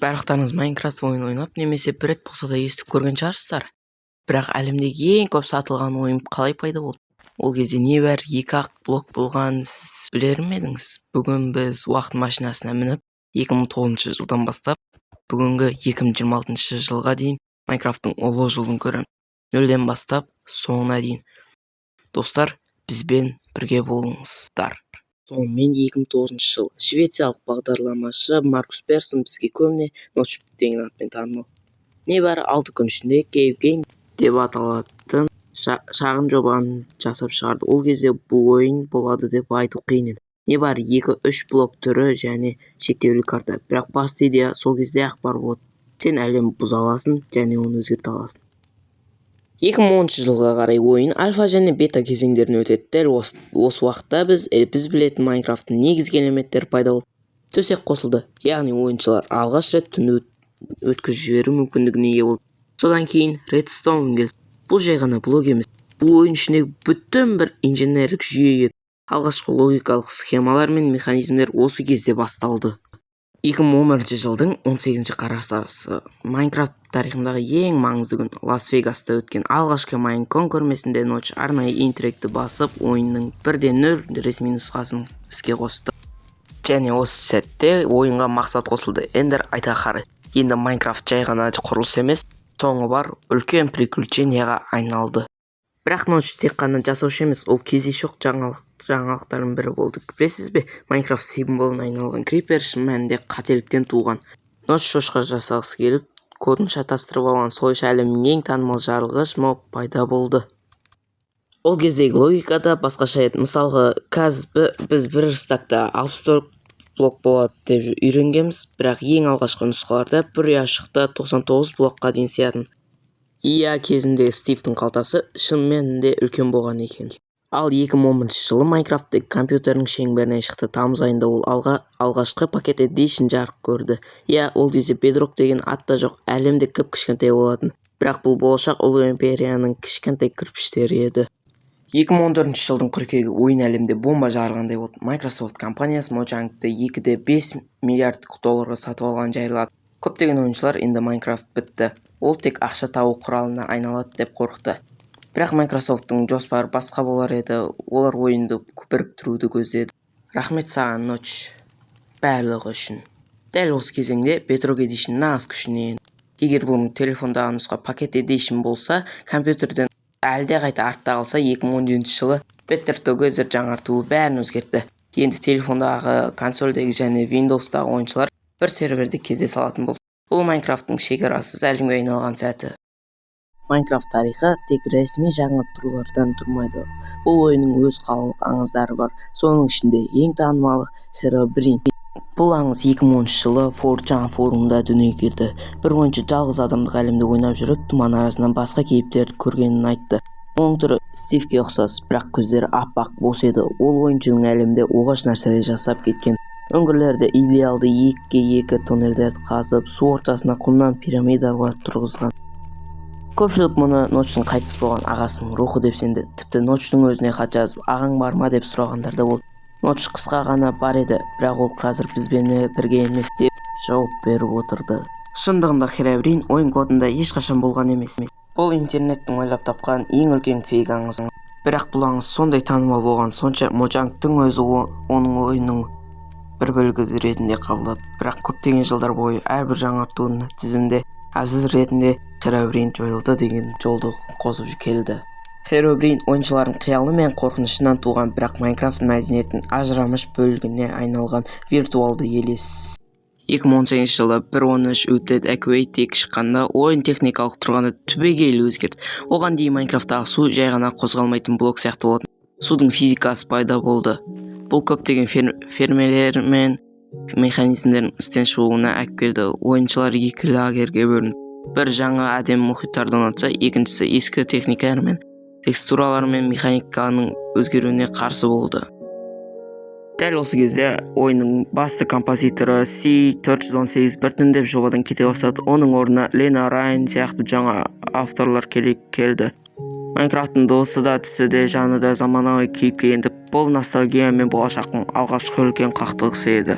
Барлықтарыңыз Майнкрафт ойын ойнап немесе бір рет болса да естіп көрген шығарсыздар. Бірақ әлемдегі ең көп сатылған ойын қалай пайда болды? Ол кезде небәрі 2-ақ блок болған, сіз білер ме едіңіз? Бүгін біз уақыт машинасына мініп 2009 жылдан бастап бүгінгі 2026 жылға дейін Майнкрафттың ұлы жолын көреміз. Нөлден бастап соңына дейін. Достар, бізбен бірге болыңыздар. Сонымен 2009 жыл швециялық бағдарламашы Маркус Персон бізге көбіне Notch деген атпен танымал. Небәрі 6 күн ішінде Cave Game деп аталатын шағын жобаны жасап шығарды. Ол кезде бұл ойын болады деп айту қиын еді. Небәрі 2-3 блок түрі және шектеулі карта. Бірақ басты идея сол кезде ақ бар болды. Сен әлем бұза аласың және оны өзгерте аласың. 2010 жылға қарай ойын альфа және бета кезеңдерін өтеді. Дәл осы уақытта біз білетін Майнкрафттың негізгі элементтері пайда болды. Төсек қосылды, яғни ойыншылар алғаш рет түн өткізіп жіберу мүмкіндігіне ие болды. Содан кейін Redstone келді. Бұл жай ғана блок емес. Бұл ойын ішіндегі бүтін бір инженерлік жүйе еді. Алғашқы логикалық схемалар мен механизмдер осы кезде басталды. 2011 жылдың 18 қарашасы Майнкрафт тарихындағы ең маңызды күн Лас-Вегаста өткен алғашқы Майнкон көрмесінде Notch арнайы интеллектті басып, ойынның 1.0 ресми нұсқасын іске қосты. Және осы сәтте ойынға мақсат қосылды. Ендер айта қарай. Енді Майнкрафт жай ғана құрылыс емес, соңы бар үлкен приключенияға айналды. Бірақ Notch тек қана жасаушы емес, ол кездейсоқ жаңалықтардың бірі болды. Білесіз бе, Майнкрафт символына айналған крипер шын мәнінде қателіктен туған. Notch шошқа жасағысы келіп, кодын шатастырып алған, солайша әлемнің ең танымал жарылғыш моб пайда болды. Ол кездегі логикада басқаша еді. Мысалға, біз бір стакта 64 блок болады деп үйренгенбіз, бірақ ең алғашқы нұсқаларда бір ұяшықта 99 блокқа дейін сиятын. Кезінде Стивтің қалтасы шын мәнінде үлкен болған екен. Ал 2011 жылы Майнкрафт компьютердің шеңберінен шықты. Тамыз айында ол алғашқы пакет эдишн жарық көрді. Ол кезде Bedrock деген ат та жоқ, әлемде кішкентай болатын. Бірақ бұл болашақ ұлы империяның кішкентай кірпіштері еді. 2014 жылдың қыркүйегі ойын әлемде бомба жарылғандай болды. Microsoft компаниясы Mojang'ды 2,5 миллиард долларға сатып алған жайылады. Көптеген ойыншылар енді Майнкрафт бітті. Ол тек ақша табу құралына айналады деп қорықты. Бірақ Microsoft'тың жоспары басқа болар еді. Олар ойынды біріктіруді көздеді. Рахмет саған, Notch, барлығы үшін. Дәл осы кезеңде Bedrock Edition нағыз күшіне енді. Егер бұрын телефондағы нұсқа пакет Edition болса, компьютерден әлде қайта артта қалса, 2017 жылы Better Together жаңартуы бәрін өзгертті. Енді телефондағы, консольдегі және Windows'тағы ойыншылар бір серверде кездесе алатын болды. Бұл Майнкрафттың шекарасыз әлемге айналған сәті. Майнкрафт тарихы тек ресми жаңартулардан тұрмайды. Бұл ойынның өз қалалық аңыздары бар. Соның ішінде ең танымалы Herobrine. Бұл аңыз 2010 жылы 4chan форумында дүниеге келді. Бір ойыншы жалғыз адамдық әлемде ойнап жүріп, тұман арасынан басқа кейіптерді көргенін айтты. Оның түрі Стивке ұқсас, бірақ көздері аппақ бос еді. Ол ойыншының әлемде оғаш нәрселер жасап кеткен. Үңгірлерде идеалды 2x2 тоннельдерді қазып, су ортасына құмнан пирамидалар тұрғызған. Көпшілік мұны Notch'тың қайтыс болған ағасының рухы деп сенді. Тіпті Notch'тың өзіне хат жазып, ағаң бар ма деп сұрағандар да болды. Notch қысқа ғана бар еді, бірақ ол қазір бізбен бірге емес деп жауап беріп отырды. Шындығында Herobrine ойын кодында ешқашан болған емес. Бұл интернеттің ойлап тапқан ең үлкен фейк аңыз. Бірақ бұл аңыз сондай танымал болған сонша Mojang'тың өзі оның ойының бір бөлігі ретінде қабылдады. Бірақ көптеген жылдар бойы әрбір жаңартуының тізімде әзір ретінде Herobrine жойылды деген жолды қосып келді. Herobrine ойыншылардың қиялы мен қорқынышынан туған, бірақ Майнкрафт мәдениетін ажырамыш бөлігіне айналған виртуалды елес. 2018 жылы 1.13 Uted Equate шыққанда ойын техникалық тұрғанда түбегейлі өзгерді. Оған дейін Майнкрафттағы су жай ғана қозғалмайтын блок сияқты болатын. Судың физикасы пайда болды. Бұл көптеген фермелер мен механизмдердің істен шығуына әкеліп келді. Ойыншылар екі лагерге бөлінді. Бір жаңа әдем мұхиттарды ұнатса, екіншісі ескі техникалар мен текстуралар мен механиканың өзгеруіне қарсы болды. Дәл осы кезде ойынның басты композиторы C418 біртіндеп жобадан кете бастады. Оның орнына Лена Райан сияқты жаңа авторлар келді. Майнкрафттың досы да, тісі де, жаны да заманауи кейіпке енді. Бұл ностальгия мен болашақтың алғашқы үлкен қақтығысы еді.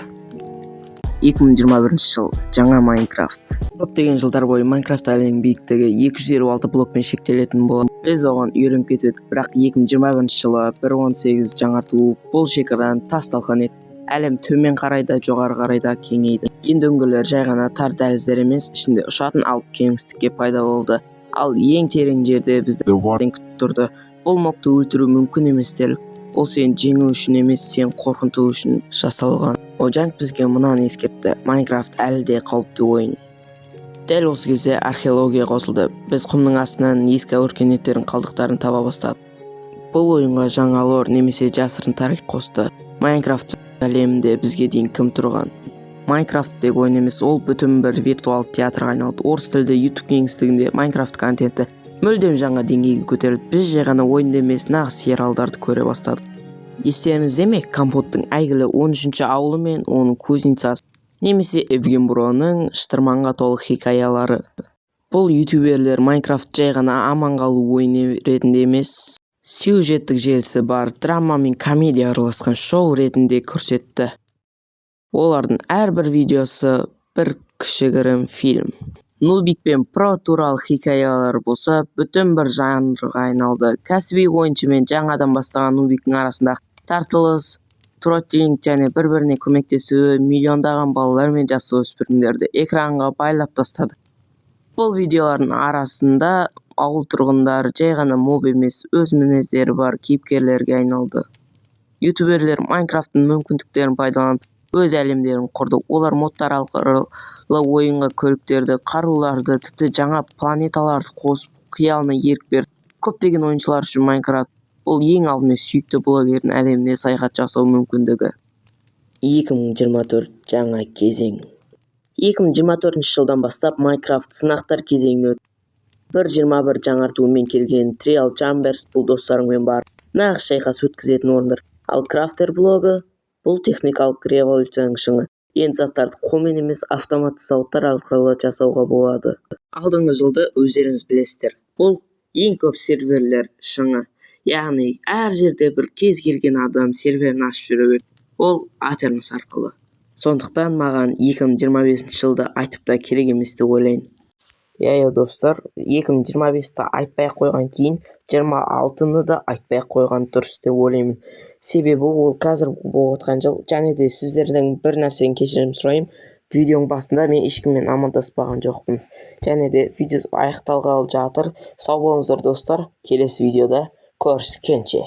2021 жыл жаңа Майнкрафт. Көптеген жылдар бойы Майнкрафт әлемінің биіктігі 256 блокпен шектелетін болды. Біз оған үйреніп кетедік, бірақ 2021 жылы 1.18 жаңарту бұл шекарадан тас талқан етті. Әлем төмен қарай да жоғары қарай да кеңейді. Енді үңгілер жай ғана тар дәліздер емес, ішінде ұшатын алып кеңістікке пайда болды. Ал ең терең жерде бізді күтіп тұрды. Бұл мобты өлтіру мүмкін емес дерлік. Ол сен жеңу үшін емес, сен қорқынту үшін жасалған. Ожанг бізге мынаны ескертті: Майнкрафт әлі де қауіпті ойын. Дәл осы кезде археология қосылды. Біз құмның астынан ескі өркениеттердің қалдықтарын таба бастадық. Бұл ойынға жаңа лор немесе жасырын тарих қосты. Майнкрафт әлемінде бізге дейін кім тұрған? Майнкрафт тек ойын емес, ол бүтін бір виртуал театрға айналды. Орыс тілді YouTube кеңістігінде Майнкрафт контенті мүлдем жаңа деңгейге көтерілді. Біз жай ғана ойында емес, нағыз сериалдарды көре бастадық. Естеріңізде ме? Компоттың әйгілі 13-ші ауылы мен оның кузницасы, немесе Евген Броның шытырманға толы хикаялары. Бұл ютуберлер Майнкрафт жай ғана аман қалу ойыны ретінде емес, сюжеттік желісі бар драма мен комедия араласқан шоу ретінде көрсетті. Олардың әрбір видеосы бір кішігірім фильм. Нубик пен про туралы хикаялар болса, бүтін бір жанрға айналды. Кәсіби ойыншы мен жаңадан бастаған Нубиктің арасында тартылыс, тротлинг және бір-біріне көмектесуі миллиондаған балалар мен жасөспірімдерді экранға байлап тастады. Бұл видеолардың арасында ауыл тұрғындары жай ғана моб емес, өз мінездері бар кейіпкерлерге айналды. Ютуберлер Майнкрафттың мүмкіндіктерін пайдаланып өз әлемдерін құрды. Олар модтар арқылы ойынға көліктерді, қаруларды, тіпті жаңа планеталарды қосып, қиялына ерік берді. Көптеген ойыншылар үшін Майнкрафт бұл ең алдымен сүйікті блогердің әлеміне саяхат жасау мүмкіндігі. 2024 жаңа кезең. 2024 жылдан бастап Майнкрафт сынақтар кезеңіне өтті. 1.21 жаңартуымен келген Trial Chambers бұл достарыңмен бар нағыз шайқас өткізетін орындар. Ал Крафтер блогы бұл техникалық революцияның шыңы. Енді заттарды қолмен емес, автоматты зауыттар арқылы жасауға болады. Алдыңғы жылды өздеріңіз білесіздер. Бұл ең көп серверлер шыңы. Яғни әр жерде бір кез келген адам серверін ашып жүре береді. Ол Aternos арқылы. Сондықтан маған 2025 жылды айтып та керек емес деп ойлаймын. Достар, 2025-ті айтпай-ақ қойған кейін 26-ны да айтпай-ақ қойған дұрыс деп ойлаймын. Себебі ол қазір болып отқан жыл. Және де сіздердің бір нәрсені кешірім сұраймын. Видеоның басында мен ешкіммен амандаспаған жоқпын. Және де видео аяқталғалы жатыр. Сау болыңыздар достар. Келесі видеода көріскенше.